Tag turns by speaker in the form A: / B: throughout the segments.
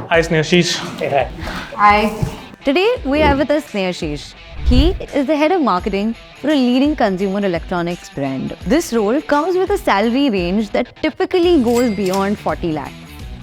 A: Hi, Snehashish.
B: Hi.
C: Today we have with us Snehashish. He is the head of marketing for a leading consumer electronics brand. This role comes with a salary range that typically goes beyond 40 lakhs.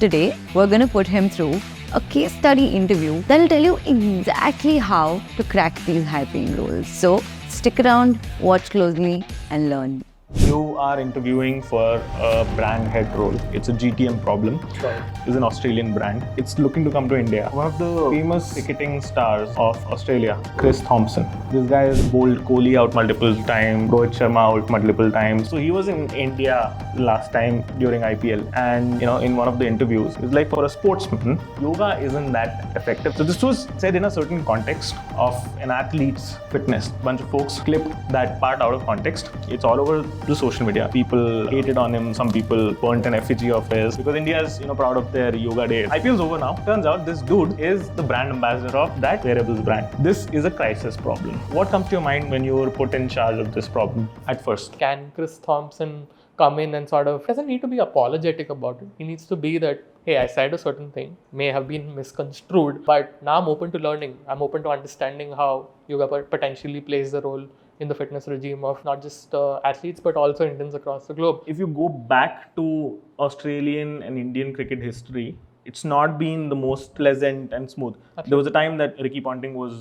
C: Today, we're going to put him through a case study interview that will tell you exactly how to crack these high-paying roles. So, stick around, watch closely, and learn.
A: You are interviewing for a brand head role. It's a GTM problem. It's an Australian brand. It's looking to come to India. One of the famous cricketing stars of Australia, Chris Thompson. This guy has bowled Kohli out multiple times, Rohit Sharma out multiple times. So he was in India last time during IPL, and in one of the interviews, it's like for a sportsman, yoga isn't that effective. So this was said in a certain context of an athlete's fitness. A bunch of folks clipped that part out of context. It's all over the social media. People hated on him. Some people burnt an effigy of his because India is proud of their yoga day. IPL's over now. Turns out this dude is the brand ambassador of that wearables brand. This is a crisis problem. What comes to your mind when you're put in charge of this problem at first?
D: Can Chris Thompson come in and doesn't need to be apologetic about it. He needs to be that, hey, I said a certain thing, may have been misconstrued, but now I'm open to learning. I'm open to understanding how yoga potentially plays a role in the fitness regime of not just athletes but also Indians across the globe.
A: If you go back to Australian and Indian cricket history, it's not been the most pleasant and smooth. Absolutely. There was a time that Ricky Ponting was,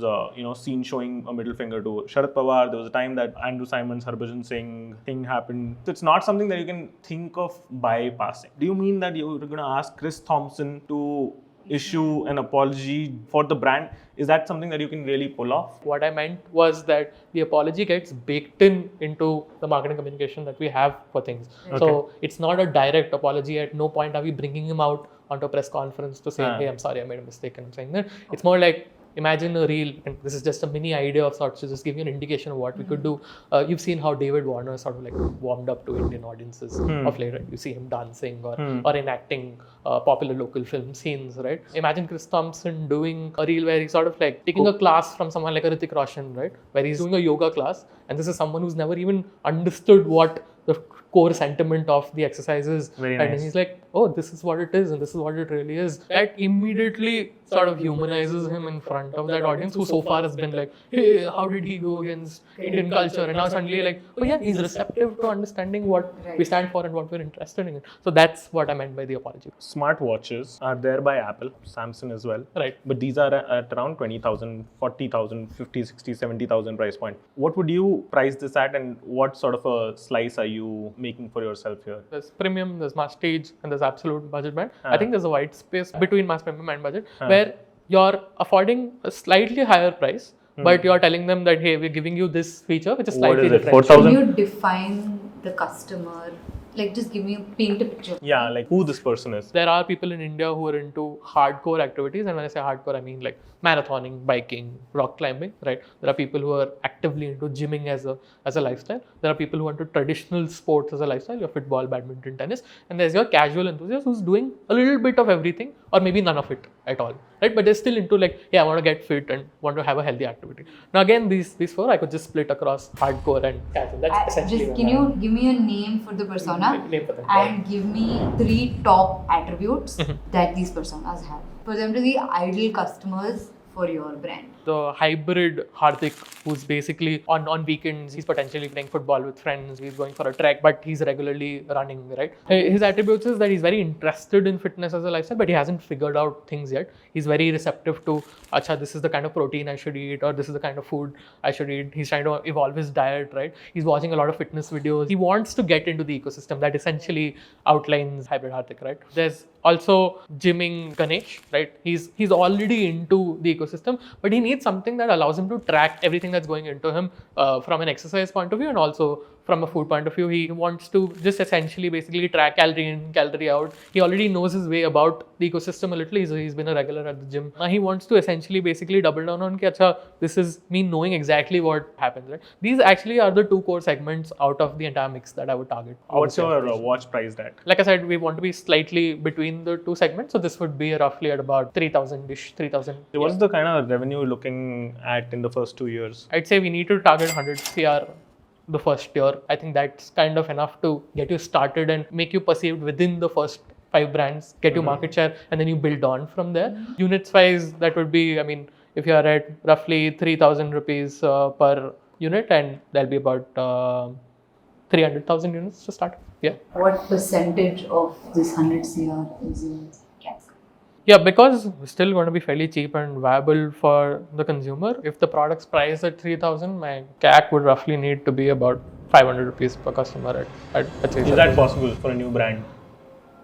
A: seen showing a middle finger to Sharad Pawar. There was a time that Andrew Simons, Harbhajan Singh thing happened. So it's not something that you can think of bypassing. Do you mean that you're going to ask Chris Thompson to issue an apology for the brand? Is that something that you can really pull off?
D: What I meant was that the apology gets baked into the marketing communication that we have for things. Okay. So it's not a direct apology. At no point are we bringing him out onto a press conference to say, hey, I'm sorry, I made a mistake, and I'm saying that. It's more like, imagine a reel, and this is just a mini idea of sorts to just give you an indication of what we could do. You've seen how David Warner warmed up to Indian audiences of late, right? You see him dancing or enacting popular local film scenes, right? Imagine Chris Thompson doing a reel where he's taking a class from someone like a Hrithik Roshan, right? Where he's doing a yoga class, and this is someone who's never even understood what the core sentiment of the exercise is.
A: Very nice.
D: And he's like, oh, this is what it is and this is what it really is. That immediately humanizes him in front of that audience who so far has been like, hey, how did he go against Indian culture? And now suddenly oh yeah, he's receptive to understanding what we stand for and what we're interested in. So that's what I meant by the apology.
A: Smart watches are there by Apple, Samsung as well.
D: Right.
A: But these are at around 20,000, 40,000, 50, 60, 70,000 price point. What would you price this at, and what sort of a slice are you making for yourself here?
D: There's premium, there's masstige, and there's absolute budget band. I think there's a white space between mass premium and budget where you're affording a slightly higher price, but you're telling them that, hey, we're giving you this feature which is slightly different.
A: 4,000?
B: Can you define the customer? Just paint a picture.
A: Yeah, who this person is.
D: There are people in India who are into hardcore activities, and when I say hardcore, I mean marathoning, biking, rock climbing, right? There are people who are actively into gymming as a lifestyle. There are people who are into traditional sports as a lifestyle, your football, badminton, tennis, and there's your casual enthusiast who's doing a little bit of everything or maybe none of it at all, right? But they're still into hey, I want to get fit and want to have a healthy activity. Now again, these four I could just split across hardcore and casual. That's essentially.
B: Can you give me a name for the persona and give me 3 top attributes that these personas have for them to be ideal customers for your brand?
D: The hybrid Hardik, who's basically on weekends, he's potentially playing football with friends, he's going for a trek, but he's regularly running, right? His attributes is that he's very interested in fitness as a lifestyle, but he hasn't figured out things yet. He's very receptive to, this is the kind of protein I should eat, or this is the kind of food I should eat. He's trying to evolve his diet, right? He's watching a lot of fitness videos. He wants to get into the ecosystem that essentially outlines hybrid Hardik, right? There's also gymming Ganesh, right? He's already into the ecosystem, but he needs something that allows him to track everything that's going into him from an exercise point of view and also from a food point of view. He wants to just essentially basically track calorie in, calorie out. He already knows his way about the ecosystem a little. He's been a regular at the gym. Now he wants to essentially basically double down on this is me knowing exactly what happens, right? These actually are the 2 core segments out of the entire mix that I would target.
A: What's your watch price at?
D: Like I said, we want to be slightly between the 2 segments. So this would be roughly at about 3,000-ish, 3,000.
A: What's the kind of revenue you're looking at in the first 2 years?
D: I'd say we need to target 100 CR the first year. I think that's kind of enough to get you started and make you perceived within the first 5 brands, get your market share, and then you build on from there. Units wise, that would be, I mean, if you are at roughly 3,000 rupees per unit, and there'll be about 300,000 units to start. Yeah.
B: What percentage of this 100 CR is in CAC?
D: Yeah, because it's still going to be fairly cheap and viable for the consumer. If the product's priced at 3,000, my CAC would roughly need to be about 500 rupees per customer at
A: Is that possible for a new brand?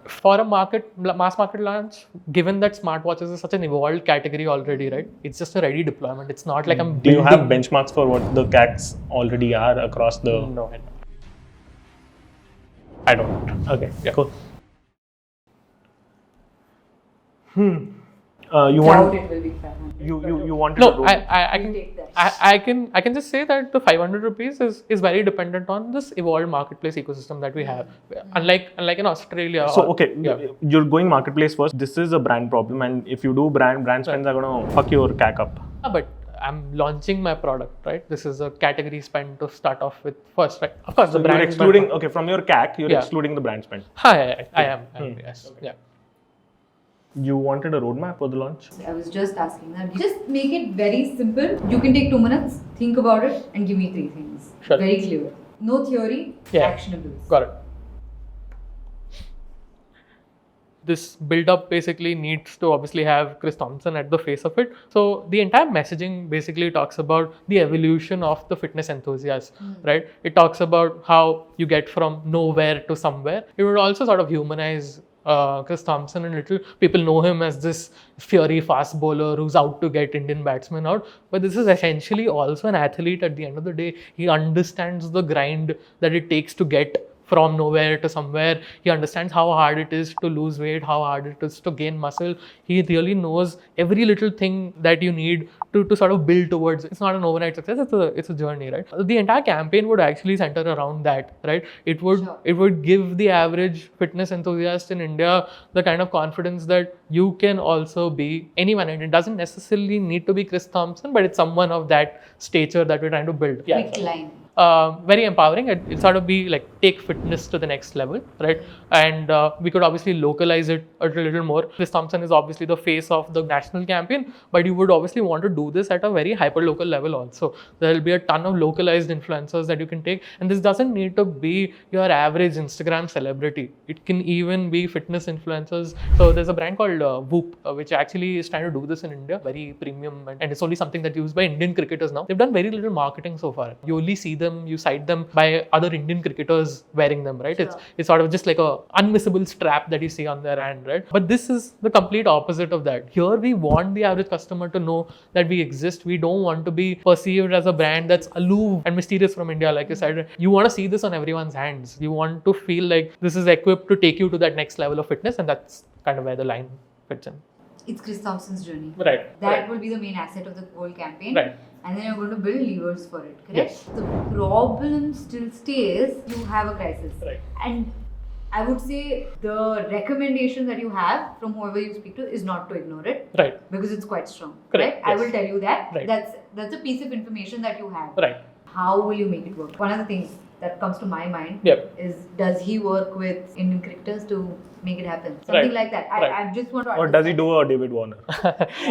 D: For a mass market launch, given that smartwatches is such an evolved category already, right? It's just a ready deployment. It's not like I'm
A: Do you have
D: building.
A: benchmarks for what the CACs already are across the...
D: No, I don't.
A: Okay,
D: Yeah.
A: cool. You
B: Doubt
A: want
B: it will be 500.
A: you wanted
D: No,
A: to do
D: I
B: We'll
D: can
B: take that.
D: I can just say that the 500 rupees is very dependent on this evolved marketplace ecosystem that we have. Unlike in Australia.
A: So okay,
D: Yeah.
A: you're going marketplace first. This is a brand problem, and if you do brand spends are gonna fuck your CAC up.
D: But I'm launching my product, right? This is a category spend to start off with first, right? Of course, the
A: You're
D: brand
A: excluding from your CAC, you're
D: Yeah.
A: excluding the brand spend.
D: I am. Yes. Yeah.
A: You wanted a roadmap for the launch?
B: I was just asking that. Just make it very simple. You can take 2 minutes, think about it, and give me 3 things.
D: Sure.
B: Very clear. No theory,
D: Yeah.
B: actionables.
D: Got it. This build-up basically needs to obviously have Chris Thompson at the face of it. So the entire messaging basically talks about the evolution of the fitness enthusiast, right? It talks about how you get from nowhere to somewhere. It would also sort of humanize Chris Thompson a little. People know him as this fiery fast bowler who's out to get Indian batsmen out. But this is essentially also an athlete at the end of the day. He understands the grind that it takes to get from nowhere to somewhere. He understands how hard it is to lose weight, how hard it is to gain muscle. He really knows every little thing that you need to sort of build towards. It's not an overnight success, it's a journey, right? The entire campaign would actually center around that, right? It would give the average fitness enthusiast in India the kind of confidence that you can also be anyone, and it doesn't necessarily need to be Chris Thompson, but it's someone of that stature that we're trying to build.
B: Quick line.
D: Very empowering. It sort of be like take fitness to the next level, right? And we could obviously localize it a little more. Chris Thompson is obviously the face of the national campaign, but you would obviously want to do this at a very hyper local level also. There will be a ton of localized influencers that you can take, and this doesn't need to be your average Instagram celebrity. It can even be fitness influencers. So there's a brand called Whoop, which actually is trying to do this in India, very premium, and it's only something that's used by Indian cricketers now. They've done very little marketing so far. You only see them, you cite them by other Indian cricketers wearing them, right?
B: Sure.
D: It's sort of just like a unmissable strap that you see on their hand, right? But this is the complete opposite of that. Here we want the average customer to know that we exist. We don't want to be perceived as a brand that's aloof and mysterious from India, like you said. You want to see this on everyone's hands. You want to feel like this is equipped to take you to that next level of fitness, and that's kind of where the line fits in.
B: It's Chris Thompson's journey.
D: Right.
B: That will be the main asset of the whole campaign.
D: Right.
B: And then you're going to build levers for it, correct?
D: Yes.
B: The problem still stays, you have a crisis.
D: Right.
B: And I would say the recommendation that you have from whoever you speak to is not to ignore it.
D: Right.
B: Because it's quite strong.
D: Correct,
B: Right? I
D: yes.
B: will tell you that.
D: Right.
B: That's a piece of information that you have.
D: Right.
B: How will you make it work? One of the things that comes to my mind
D: Yep.
B: is, does he work with Indian cricketers to make it happen? Something
D: Right.
B: like that.
D: Right.
B: I just want to
A: Or does he
B: understand.
A: do a David Warner?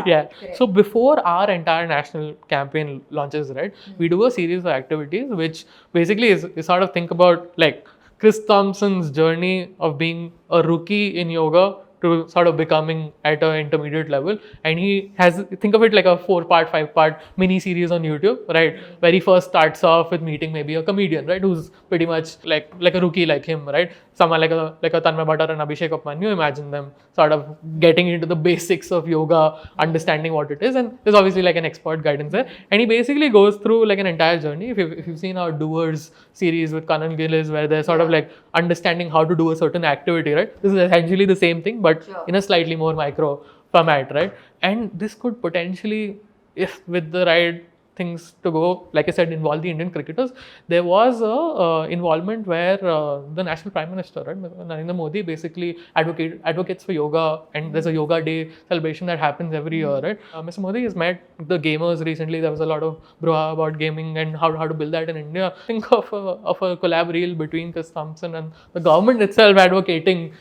D: Yeah.
B: correct.
D: So before our entire national campaign launches, right, we do a series of activities which basically is sort of think about like Chris Thompson's journey of being a rookie in yoga to sort of becoming at an intermediate level, and he has, think of it like a 4-part 5-part mini series on YouTube, right, where he first starts off with meeting maybe a comedian, right, who's pretty much like a rookie like him, right, someone like a Tanmay Bhatter and Abhishek Upmanyu. Imagine them sort of getting into the basics of yoga, understanding what it is, and there's obviously like an expert guidance there, and he basically goes through like an entire journey. If you've seen our Doers series with Kanan Gillis, where they're sort of like understanding how to do a certain activity, right, this is essentially the same thing, but
B: Sure.
D: in a slightly more micro format, right? And this could potentially, if with the right things to go, like I said, involve the Indian cricketers. There was a involvement where the national prime minister, right, Narendra Modi, basically advocates for yoga, and there's a yoga day celebration that happens every year, right? Mr. Modi has met the gamers recently. There was a lot of brouhaha about gaming and how to build that in India. Think of a collab reel between Chris Thompson and the government itself advocating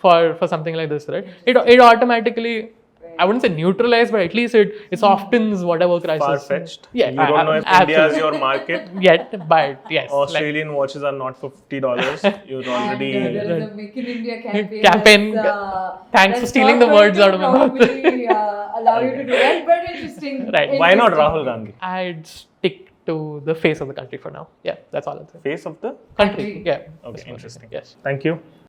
D: for something like this, right? It automatically, I wouldn't say neutralize, but at least it softens whatever crisis.
A: Far-fetched.
D: Yeah,
A: You don't know if India is your market.
D: yet, but yes.
A: Australian watches are not $50. You're already.
B: And there is a Make in India campaign.
D: Thanks for stealing the words out of my mouth.
B: Probably allow you to do that, but interesting.
D: Right.
A: Why not
B: Interesting.
A: Rahul Gandhi?
D: I'd stick to the face of the country for now. Yeah, that's all I'd say.
A: Face of the.
D: Country. Yeah.
A: Okay, interesting.
D: Yes.
A: Thank you.